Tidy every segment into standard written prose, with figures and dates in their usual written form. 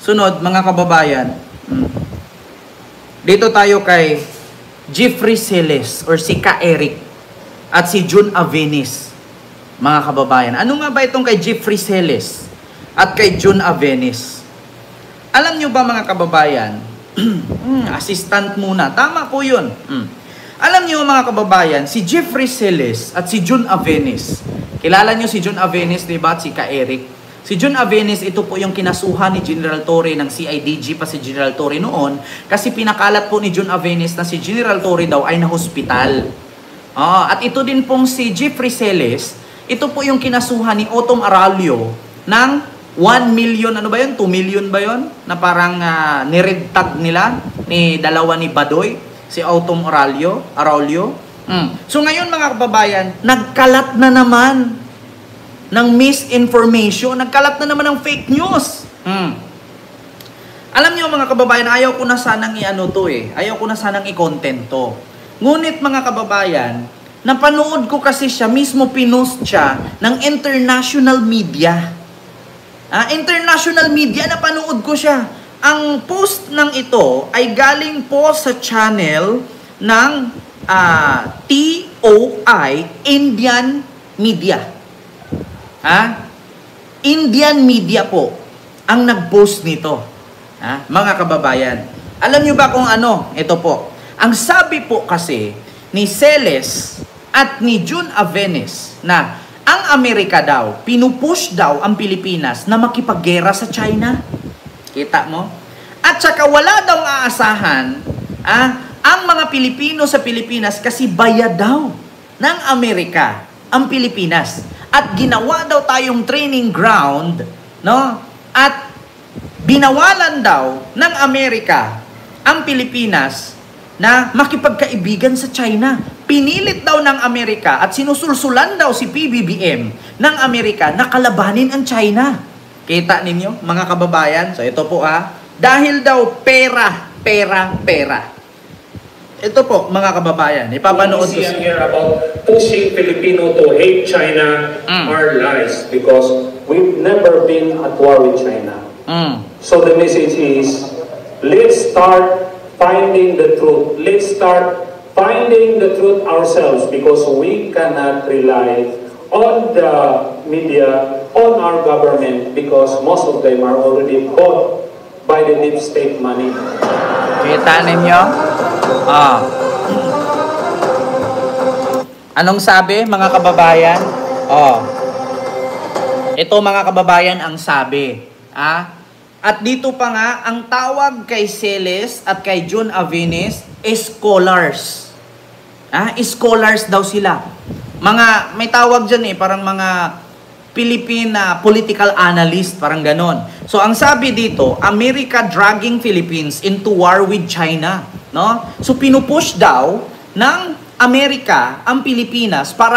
Sunod, mga kababayan. Dito tayo kay Jeffrey Celes or si Ka Eric at si Jun Avenis. Mga kababayan, ano nga ba itong kay Jeffrey Celes at kay Jun Avenis? Alam nyo ba mga kababayan, assistant muna, tama po yun. Alam nyo mga kababayan, si Jeffrey Celes at si Jun Avenis. Kilala nyo si Jun Avenis, diba? At si Ka Eric. Si Jun Avenis, ito po yung kinasuhan ni General Torre ng CIDG pa si General Torre noon kasi pinakalat po ni Jun Avenis na si General Torre daw ay nahospital. At ito din pong si Jeffrey Celes, ito po yung kinasuhan ni Otong Araulo ng 1 million, ano ba yun? 2 million ba yun? Na parang nired tag nila ni dalawa ni Badoy, si Otong Araulo. So ngayon mga kababayan, nagkalat na naman ng misinformation, nagkalat na naman ng fake news. Alam niyo mga kababayan, ayaw ko na sanang i-ano to eh. Ayaw ko na sanang i-content to. Ngunit mga kababayan, napanood ko kasi siya, mismo pinost siya ng international media. International media, napanood ko siya. Ang post ng ito ay galing po sa channel ng TOI, Indian Media. Indian media po ang nag-post nito. Mga kababayan. Alam nyo ba kung ano? Ito po. Ang sabi po kasi ni Celes at ni Jun Avenis na ang Amerika daw, pinupush daw ang Pilipinas na makipaggera sa China. Kita mo? At saka wala daw aasahan ang mga Pilipino sa Pilipinas kasi bayad daw ng Amerika ang Pilipinas. At ginawa daw tayong training ground, no? At binawalan daw ng Amerika ang Pilipinas na makipagkaibigan sa China. Pinilit daw ng Amerika at sinusulsulan daw si PBBM ng Amerika na kalabanin ang China. Kita ninyo, mga kababayan? So ito po dahil daw pera. Ito po, mga kababayan, ipapanood ko here about pushing Filipino to hate China are lies because we've never been at war with China. So the message is, let's start finding the truth. Let's start finding the truth ourselves because we cannot rely on the media, on our government because most of them are already bought by the deep state money. Kita ninyo? Anong sabi mga kababayan? Ito mga kababayan ang sabi. At dito pa nga, ang tawag kay Celes at kay Jun Avenis, scholars. Scholars daw sila. May tawag dyan parang mga Philippine political analyst, parang ganon. So ang sabi dito, America dragging Philippines into war with China, no? So pinupush daw ng Amerika ang Pilipinas para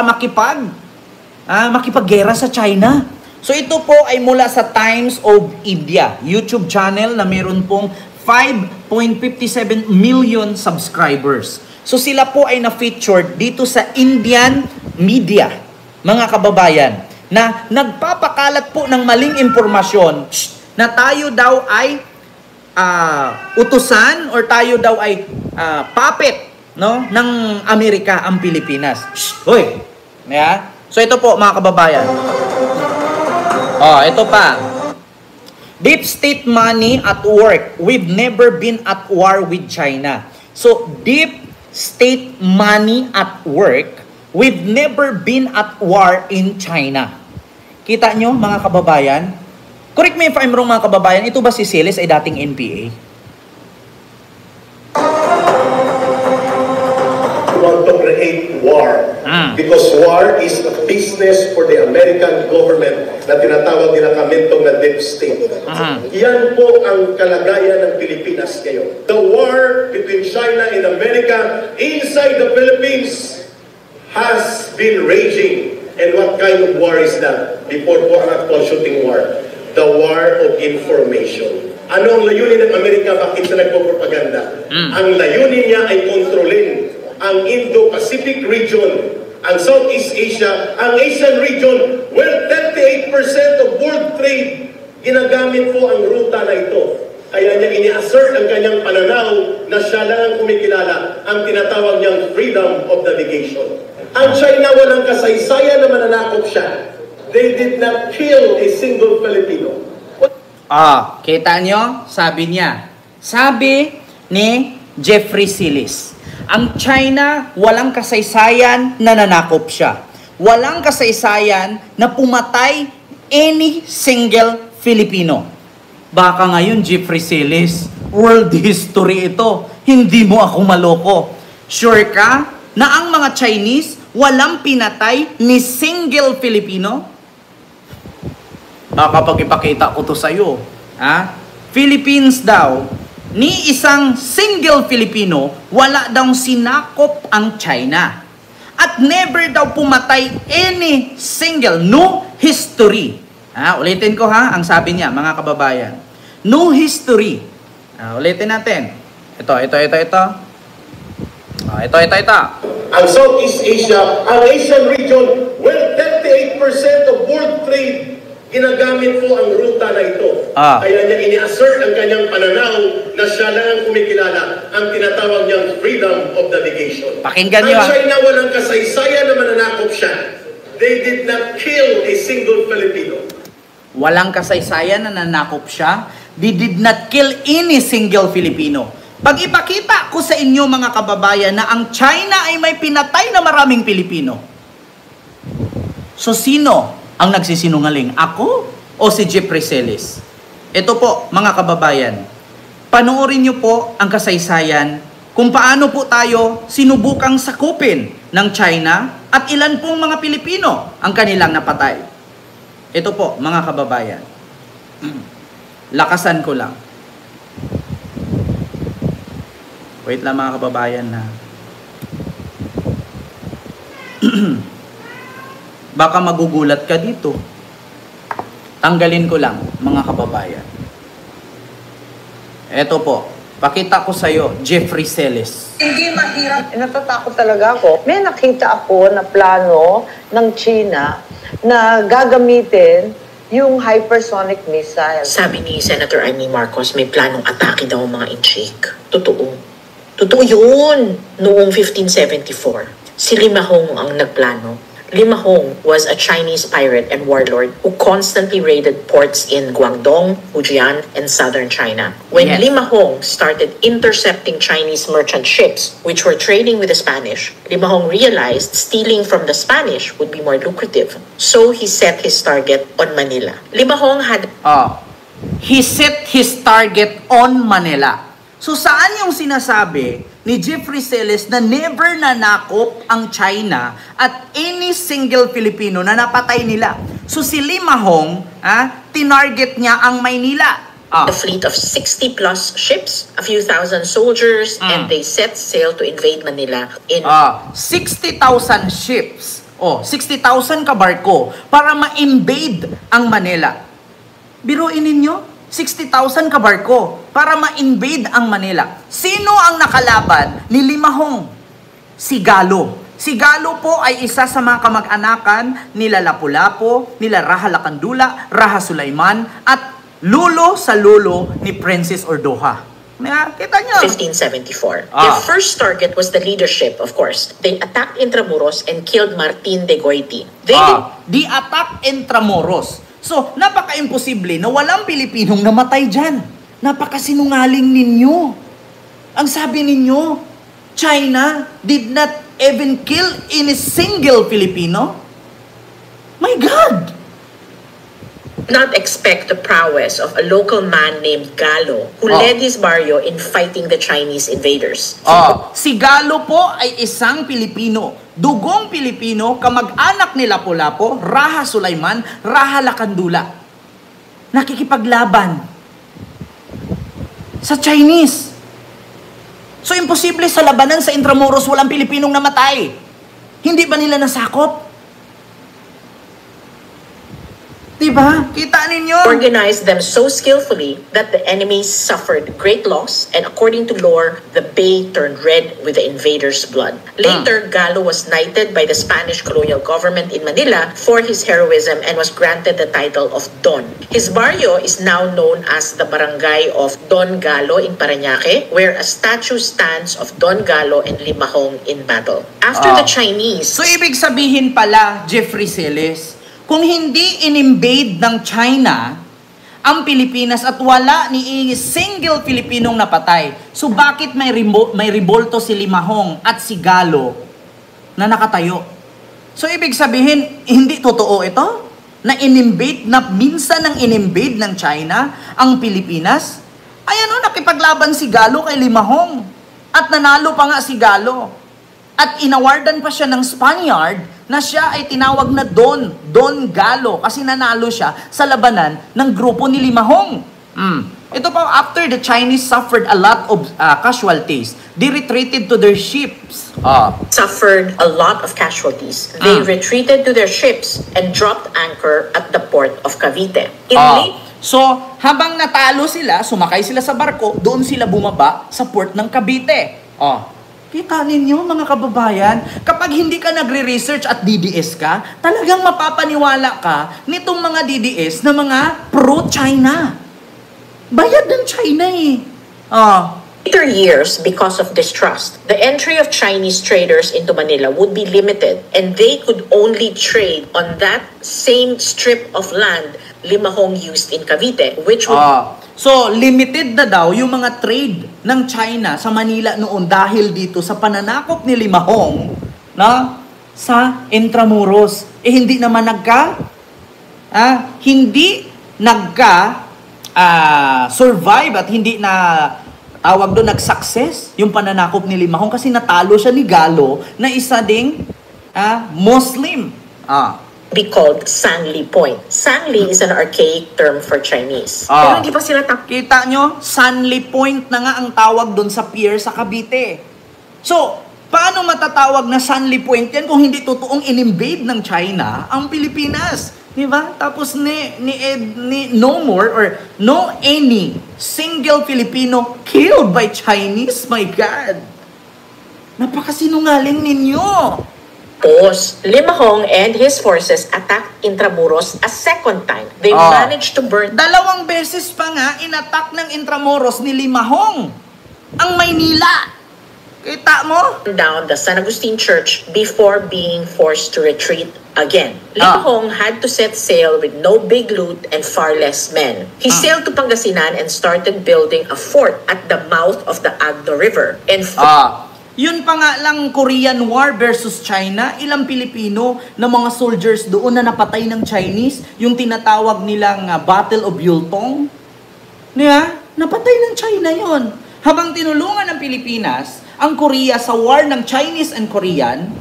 makipaggera sa China. So ito po ay mula sa Times of India, YouTube channel na meron pong 5.57 million subscribers. So sila po ay na-featured dito sa Indian media, mga kababayan, na nagpapakalat po ng maling impormasyon na tayo daw ay utusan or tayo daw ay puppet, no, ng Amerika ang Pilipinas. Hoy. So ito po mga kababayan. Ito pa. Deep state money at work. We've never been at war with China. So deep state money at work. We've never been at war in China. Kita nyo, mga kababayan? Correct me if I'm wrong, mga kababayan. Ito ba si Celes ay dating NPA? We want to create war. Because war is a business for the American government na tinatawag nila kamentong na deep state. Yan po ang kalagayan ng Pilipinas ngayon. The war between China and America inside the Philippines has been raging. And what kind of war is that? Before po ang actual shooting war. The war of information. Ano ang layunin ng Amerika? Bakit sila nagpo-propaganda? Ang layunin niya ay kontrolin ang Indo-Pacific region, ang Southeast Asia, ang Asian region, where 38% of world trade, ginagamit po ang ruta na ito. ini-assert ang kanyang pananaw na siya lang ang kumikilala, ang tinatawag niyang freedom of navigation. Ang China walang kasaysayan na mananakop siya. They did not kill a single Filipino. Kita nyo? Sabi niya. Sabi ni Jeffrey Silis, ang China walang kasaysayan na nanakop siya. Walang kasaysayan na pumatay any single Filipino. Baka ngayon, Jeffrey Silis, world history ito. Hindi mo ako maloko. Sure ka na ang mga Chinese walang pinatay ni single Filipino? Kapag ipakita ko to sa'yo, Philippines daw, ni isang single Filipino, wala daw sinakop ang China. At never daw pumatay any single, no history. Ulitin ko ang sabi niya, mga kababayan. No history. Ulitin natin. Ito. Ang Southeast Asia, ang Asian region, where 38% of world trade ginagamit po ang ruta na ito. Kaya niya ini-assert ang kanyang pananaw na siya lang ang kumikilala, ang tinatawag niyang freedom of navigation. Pakinggan niyo. Ang China walang kasaysayan na mananakop siya. They did not kill a single Filipino. Walang kasaysayan na nanakop siya. They did not kill any single Filipino. Pag ipakita ko sa inyo mga kababayan na ang China ay may pinatay na maraming Pilipino. So sino ang nagsisinungaling? Ako o si Jeffrey Silis? Ito po mga kababayan. Panoorin niyo po ang kasaysayan kung paano po tayo sinubukang sakupin ng China at ilan pong mga Pilipino ang kanilang napatay. Ito po mga kababayan. Lakasan ko lang. Wait lang mga kababayan na. Baka magugulat ka dito. Tanggalin ko lang mga kababayan. Ito po. Pakita ko sa iyo, Jeffrey Silis. Hindi mahirap. Natatakot talaga ako. May nakita ako na plano ng China na gagamitin yung hypersonic missile. Sabi ni Senator Amy Marcos, may planong atake daw ang mga Inchik. Totoo. Totoo yun! Noong 1574, si Limahong ang nagplano. Limahong was a Chinese pirate and warlord who constantly raided ports in Guangdong, Fujian, and southern China. When Limahong started intercepting Chinese merchant ships, which were trading with the Spanish, Limahong realized stealing from the Spanish would be more lucrative. So he set his target on Manila. Limahong had... He set his target on Manila. So saan yung sinasabi ni Jeffrey Silis na never nanakop ang China at any single Filipino na napatay nila? So si Limahong, tinarget niya ang Maynila. A fleet of 60 plus ships, a few thousand soldiers, and they set sail to invade Manila in 60,000 ships. 60,000 kabarko para ma-invade ang Manila. Biruin ninyo, 60,000 kabarko para ma-invade ang Manila. Sino ang nakalaban ni Limahong? Si Galo. Si Galo po ay isa sa mga kamag-anakan nila Lapu-Lapu, nila Raha Lakandula, Raha Sulaiman, at lulo sa lulo ni Princess Ordoha. Kita nyo? 1574. Their first target was the leadership, of course. They attacked Intramuros and killed Martin de Goiti. They attacked Intramuros. So, napaka-imposible na walang Pilipinong namatay dyan. Napakasinungaling ninyo. Ang sabi ninyo, China did not even kill any single Filipino? My God! Not expect the prowess of a local man named Galo who led his barrio in fighting the Chinese invaders. Si Galo po ay isang Pilipino. Dugong Pilipino, kamag-anak ni Lapu-Lapu, Raha Sulaiman, Raha Lakandula. Nakikipaglaban sa Chinese. So, imposible sa labanan sa Intramuros walang Pilipinong namatay. Hindi ba nila nasakop? Diba? Kita ninyo? Organized them so skillfully that the enemies suffered great loss, and according to lore, the bay turned red with the invaders' blood. Later, Galo was knighted by the Spanish colonial government in Manila for his heroism and was granted the title of Don. His barrio is now known as the barangay of Don Galo in Parañaque, where a statue stands of Don Galo and Limahong in battle. After the Chinese... So, ibig sabihin pala, Jeffrey Celes, kung hindi in-invade ng China ang Pilipinas at wala ni single Pilipinong napatay, so bakit may rebolto si Limahong at si Galo na nakatayo? So ibig sabihin, hindi totoo ito? Na in-invade, na minsan nang in-invade ng China ang Pilipinas? Ayan o, nakipaglaban si Galo kay Limahong at nanalo pa nga si Galo. At inawardan pa siya ng Spaniard na siya ay tinawag na Don Galo kasi nanalo siya sa labanan ng grupo ni Limahong. Ito pa, after the Chinese suffered a lot of casualties, they retreated to their ships. Suffered a lot of casualties. They retreated to their ships and dropped anchor at the port of Cavite. So, habang natalo sila, sumakay sila sa barko, doon sila bumaba sa port ng Cavite. Kita ninyo mga kababayan, kapag hindi ka nagre-research at DDS ka, talagang mapapaniwala ka nitong mga DDS na mga pro-China. Bayad ng China eh. Later years, because of distrust, the entry of Chinese traders into Manila would be limited, and they could only trade on that same strip of land Limahong used in Cavite, which would... So, limited na daw yung mga trade ng China sa Manila noon dahil dito sa pananakop ni Limahong sa Intramuros. Hindi naman survive at hindi na tawag doon nag-success yung pananakop ni Limahong kasi natalo siya ni Galo na isa ding Muslim. Be called Sanli Point. Sanli is an archaic term for Chinese. Pero hindi pa sila Kita nyo, Sanli Point na nga ang tawag doon sa pier sa Cavite. So, paano matatawag na Sanli Point yan kung hindi totoong in-invade ng China ang Pilipinas? Diba? Tapos no more or no any single Filipino killed by Chinese? My God! Napakasinungaling ninyo! Limahong and his forces attacked Intramuros a second time. They managed to burn... 2 beses pa nga inattack ng Intramuros ni Limahong ang Maynila. Kita mo? Down the San Agustin Church before being forced to retreat again. Limahong had to set sail with no big loot and far less men. He sailed to Pangasinan and started building a fort at the mouth of the Agno River. And yun pa nga lang Korean War versus China, ilang Pilipino na mga soldiers doon na napatay ng Chinese, yung tinatawag nilang Battle of Yultong. Napatay ng China yon. Habang tinulungan ng Pilipinas, ang Korea sa war ng Chinese and Korean,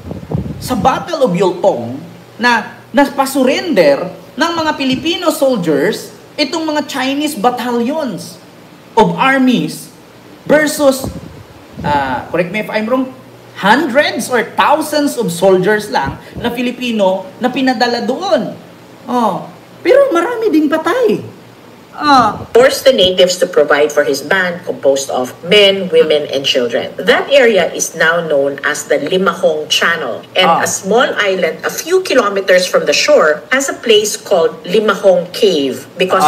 sa Battle of Yultong, na napasurrender ng mga Filipino soldiers, itong mga Chinese battalions of armies versus correct me if I'm wrong, hundreds or thousands of soldiers lang na Filipino na pinadala doon. Pero marami ding patay. Forced the natives to provide for his band composed of men, women, and children. That area is now known as the Limahong Channel, and a small island a few kilometers from the shore has a place called Limahong Cave because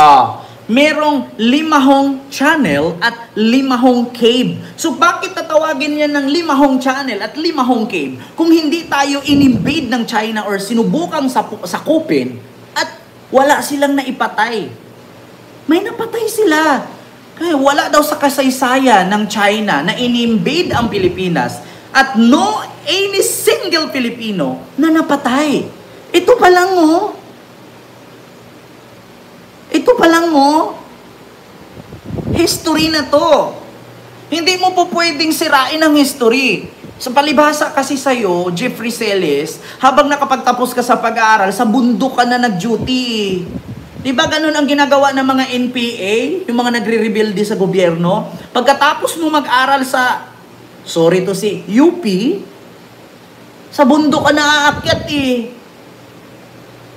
merong Limahong Channel at Limahong Cave. So bakit tatawagin yan ng Limahong Channel at Limahong Cave kung hindi tayo in-invade ng China or sinubukang sakupin at wala silang naipatay? May napatay sila. Kaya wala daw sa kasaysayan ng China na in-invade ang Pilipinas at no any single Filipino na napatay. Ito pa lang history na to. Hindi mo po pwedeng sirain ang history. Sa palibhasa kasi sa'yo, Jeffrey Celes, habang nakapagtapos ka sa pag-aaral, sa bundok ka na nag-duty. Diba ganun ang ginagawa ng mga NPA, yung mga nagre-rebelde sa gobyerno? Pagkatapos mo mag-aral sa, UP, sa bundok ka na aakyat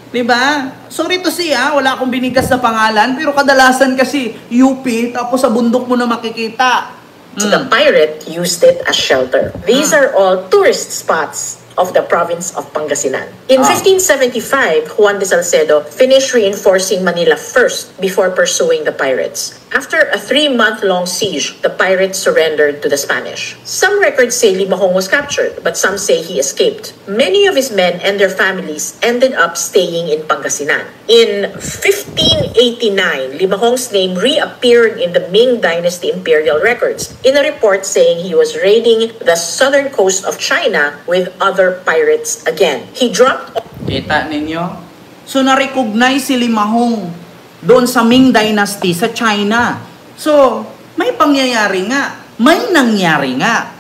Diba? Sorry to say wala akong binigkas na pangalan, pero kadalasan kasi UP, tapos sa bundok mo na makikita. The pirate used it as shelter. These are all tourist spots of the province of Pangasinan. In 1575, Juan de Salcedo finished reinforcing Manila first before pursuing the pirates. After a 3-month-long siege, the pirates surrendered to the Spanish. Some records say Limahong was captured, but some say he escaped. Many of his men and their families ended up staying in Pangasinan. In 1589, Limahong's name reappeared in the Ming Dynasty imperial records in a report saying he was raiding the southern coast of China with other pirates again. He dropped... Kita ninyo? So, na-recognize si Limahong doon sa Ming Dynasty sa China. So, may pangyayari nga. May nangyari nga.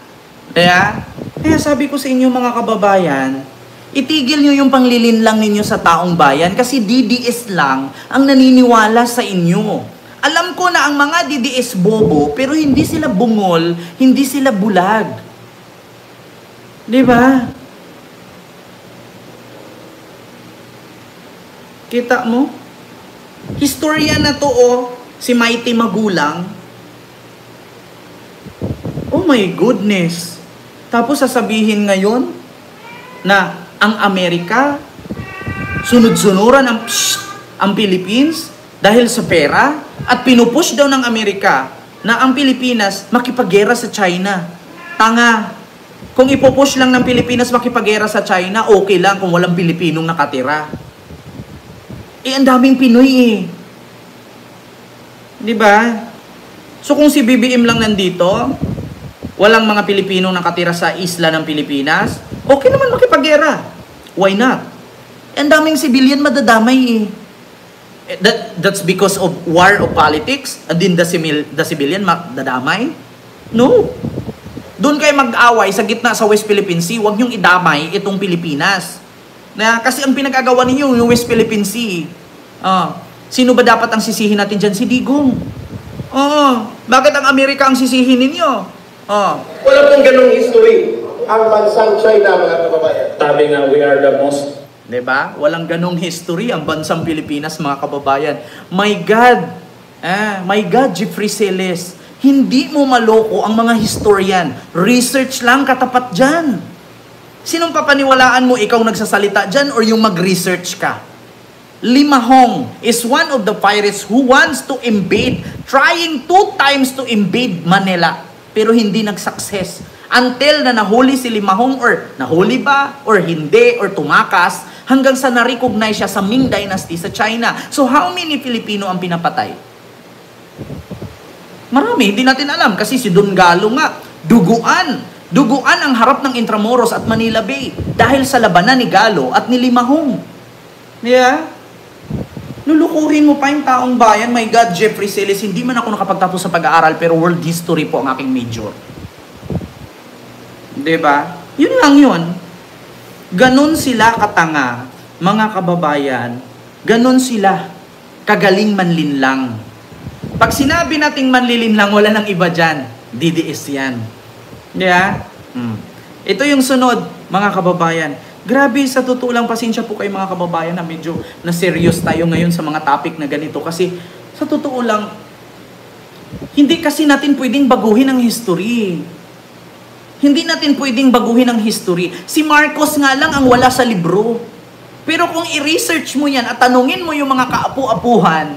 Kaya sabi ko sa inyo mga kababayan, itigil nyo yung panglilinlang ninyo sa taong bayan kasi DDS lang ang naniniwala sa inyo. Alam ko na ang mga DDS bobo, pero hindi sila bungol, hindi sila bulag. Diba? Kita mo? Historian na to si Mighty Magulang. Oh my goodness. Tapos sasabihin ngayon na ang Amerika sunod-sunuran ang Philippines dahil sa pera at pinupush daw ng Amerika na ang Pilipinas makipaggera sa China. Tanga. Kung ipupush lang ng Pilipinas makipaggera sa China, okay lang kung walang Pilipinong nakatira. Ang daming Pinoy Di ba? So kung si BBM lang nandito, walang mga Pilipinong nakatira sa isla ng Pilipinas, okay naman makipaggera. Why not? Ang daming civilian madadamay That's because of war of politics? And then the civilian madadamay? No. Doon kayo mag-away sa gitna sa West Philippine Sea, huwag niyong idamay itong Pilipinas. Kasi ang pinag-agawa ninyo yung West Philippine Sea. Sino ba dapat ang sisihin natin dyan? Si Digong. Bakit ang Amerika ang sisihin ninyo? Wala pong ganong history ang bansang China, mga kababayan. Sabi nga, we are the most... Diba? Walang ganong history ang bansang Pilipinas, mga kababayan. My God! My God, Jeffrey Celes. Hindi mo maloko ang mga historian. Research lang katapat dyan. Sinong papaniwalaan mo ikaw nagsasalita dyan or yung mag-research ka? Limahong is one of the pirates who wants to invade, trying 2 times to invade Manila, pero hindi nag-success. Until na nahuli si Limahong, or nahuli ba, or hindi, or tumakas, hanggang sa na-recognize siya sa Ming Dynasty sa China. So how many Filipino ang pinapatay? Marami, hindi natin alam, kasi si Don Galo nga, duguan ang harap ng Intramuros at Manila Bay dahil sa labanan ni Galo at ni Limahong. Yeah? Lulukuhin mo pa yung taong bayan. My God, Jeffrey Celes, hindi man ako nakapagtapos sa pag-aaral, pero world history po ang aking major. Diba? Yun lang yun. Ganon sila katanga, mga kababayan. Ganon sila kagaling manlinlang. Pag sinabi nating manlilinlang, wala nang iba dyan. DDS yan. Yeah? Ito yung sunod, mga kababayan. Grabe, sa totoo lang, pasensya po kayo mga kababayan na medyo na serious tayo ngayon sa mga topic na ganito. Kasi sa totoo lang, hindi kasi natin pwedeng baguhin ang history. Hindi natin pwedeng baguhin ang history. Si Marcos nga lang ang wala sa libro. Pero kung i-research mo yan at tanungin mo yung mga kaapu-apuhan,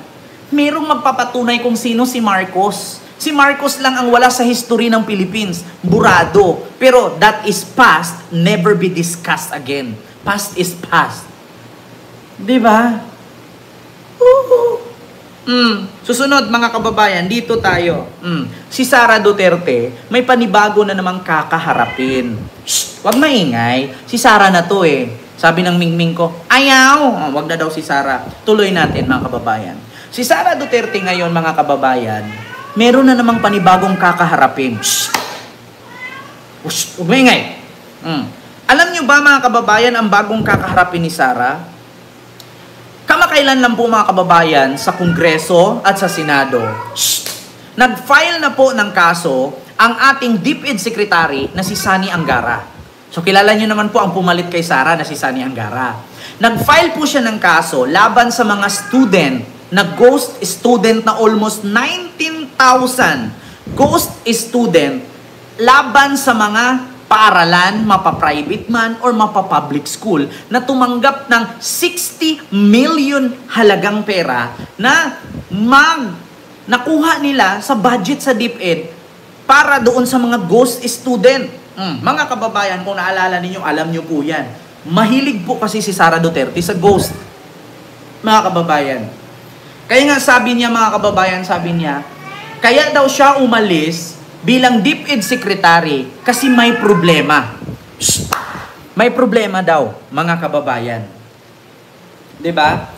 merong magpapatunay kung sino si Marcos. Si Marcos lang ang wala sa history ng Philippines. Burado. Pero that is past, never be discussed again. Past is past. Diba? Susunod mga kababayan, dito tayo. Si Sara Duterte, may panibago na namang kakaharapin. Shh, wag maingay. Si Sara na to Sabi ng mingming ko, ayaw. Wag na daw si Sara. Tuloy natin mga kababayan. Si Sara Duterte ngayon mga kababayan, meron na namang panibagong kakaharapin. Shh! Huwag maingay. Alam nyo ba mga kababayan ang bagong kakaharapin ni Sara? Kamakailan lang po mga kababayan sa Kongreso at sa Senado. Shh! Nag-file na po ng kaso ang ating DepEd Secretary na si Sani Angara. So kilala nyo naman po ang pumalit kay Sara na si Sani Angara. Nag-file po siya ng kaso laban sa mga student na ghost student na almost 19,000 ghost student laban sa mga paaralan, mapa-private man or mapa-public school na tumanggap ng 60 million halagang pera na nakuha nila sa budget sa DepEd para doon sa mga ghost student. Mga kababayan, kung naalala ninyo, alam nyo po yan. Mahilig po kasi si Sara Duterte sa ghost. Mga kababayan. Kaya nga sabi niya, mga kababayan, sabi niya, kaya daw siya umalis bilang DepEd Secretary kasi may problema. May problema daw, mga kababayan. 'Di ba?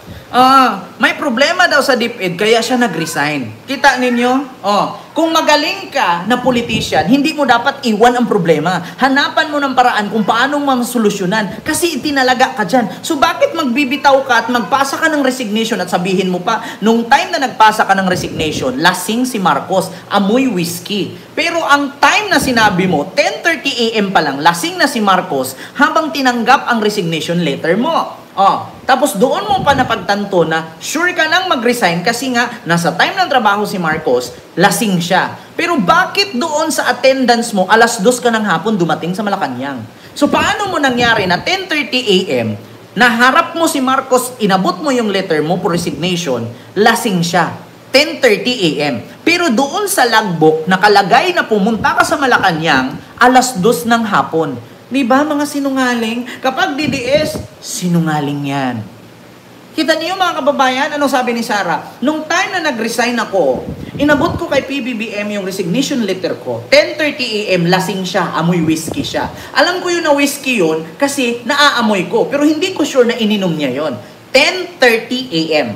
May problema daw sa DepEd kaya siya nag-resign. Kita ninyo? Kung magaling ka na politician, hindi mo dapat iwan ang problema. Hanapan mo ng paraan kung paano masolusyonan kasi itinalaga ka dyan. So bakit magbibitaw ka at magpasa ka ng resignation at sabihin mo pa, nung time na nagpasa ka ng resignation, lasing si Marcos, amoy whiskey. Pero ang time na sinabi mo, 10:30 AM pa lang, lasing na si Marcos habang tinanggap ang resignation letter mo. Tapos doon mo pa napagtanto na sure ka nang mag-resign kasi nga nasa time ng trabaho si Marcos, lasing siya. Pero bakit doon sa attendance mo, 2:00 ka ng hapon dumating sa Malacanang? So paano mo nangyari na 10:30 AM, naharap mo si Marcos, inabot mo yung letter mo for resignation, lasing siya. 10:30 AM. Pero doon sa logbook, nakalagay na pumunta ka sa Malacanang, 2:00 ng hapon. Diba mga sinungaling? Kapag DDS, sinungaling yan. Kita niyo mga kababayan, anong sabi ni Sara? Nung time na nag-resign ako, inabot ko kay PBBM yung resignation letter ko. 10:30 AM, lasing siya, amoy whiskey siya. Alam ko yun na whiskey yun kasi naaamoy ko. Pero hindi ko sure na ininom niya yun. 10:30 AM.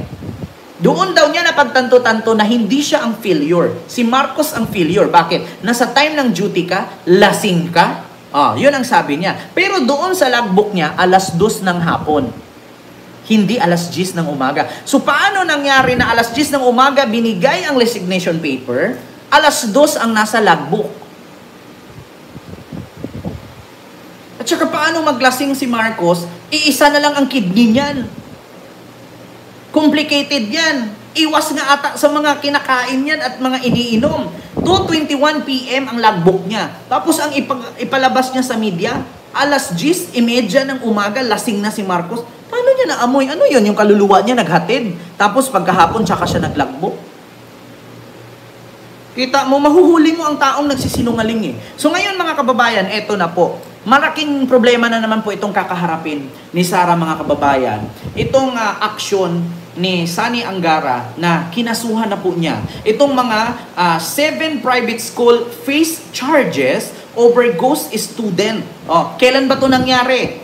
Doon daw niya napagtanto-tanto na hindi siya ang failure. Si Marcos ang failure. Bakit? Nasa time ng duty ka, lasing ka. Yun ang sabi niya. Pero doon sa logbook niya, 2:00 ng hapon. Hindi 10:00 ng umaga. So paano nangyari na 10:00 ng umaga binigay ang resignation paper, 2:00 ang nasa logbook? At saka paano maglasing si Marcos, iisa na lang ang kidney niyan. Complicated yan. Iwas nga ata sa mga kinakain yan at mga iniinom. 2:21 PM ang logbook niya. Tapos ang ipalabas niya sa media, 10:30 ng umaga, lasing na si Marcos. Paano niya naamoy? Ano yun? Yung kaluluwa niya naghatid. Tapos pagkahapon, tsaka siya naglogbook. Kita mo, mahuhuli mo ang taong nagsisinungaling eh. So ngayon mga kababayan, eto na po. Malaking problema na naman po itong kakaharapin ni Sara mga kababayan. Itong aksyon ni Sani Angara na kinasuhan na po niya. Itong mga 7 private school face charges over ghost student. Kailan ba ito nangyari?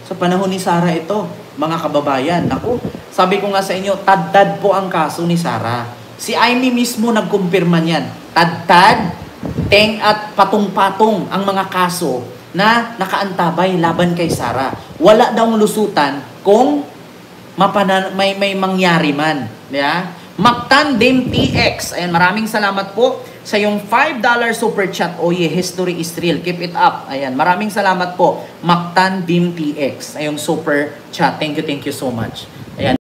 Sa panahon ni Sara ito, mga kababayan. Ako, sabi ko nga sa inyo, tad-tad po ang kaso ni Sara. Si Amy mismo nagkumpirma niyan. Tad-tad, teng at patong-patong ang mga kaso na nakaantabay laban kay Sara. Wala daw lusutan kung may mangyari man. Yeah? Mactan Dim TX. Ayan, maraming salamat po sa yung $5 super chat. Oye, history is real. Keep it up. Ayan, maraming salamat po. Mactan Dim TX. Ayong super chat. Thank you so much.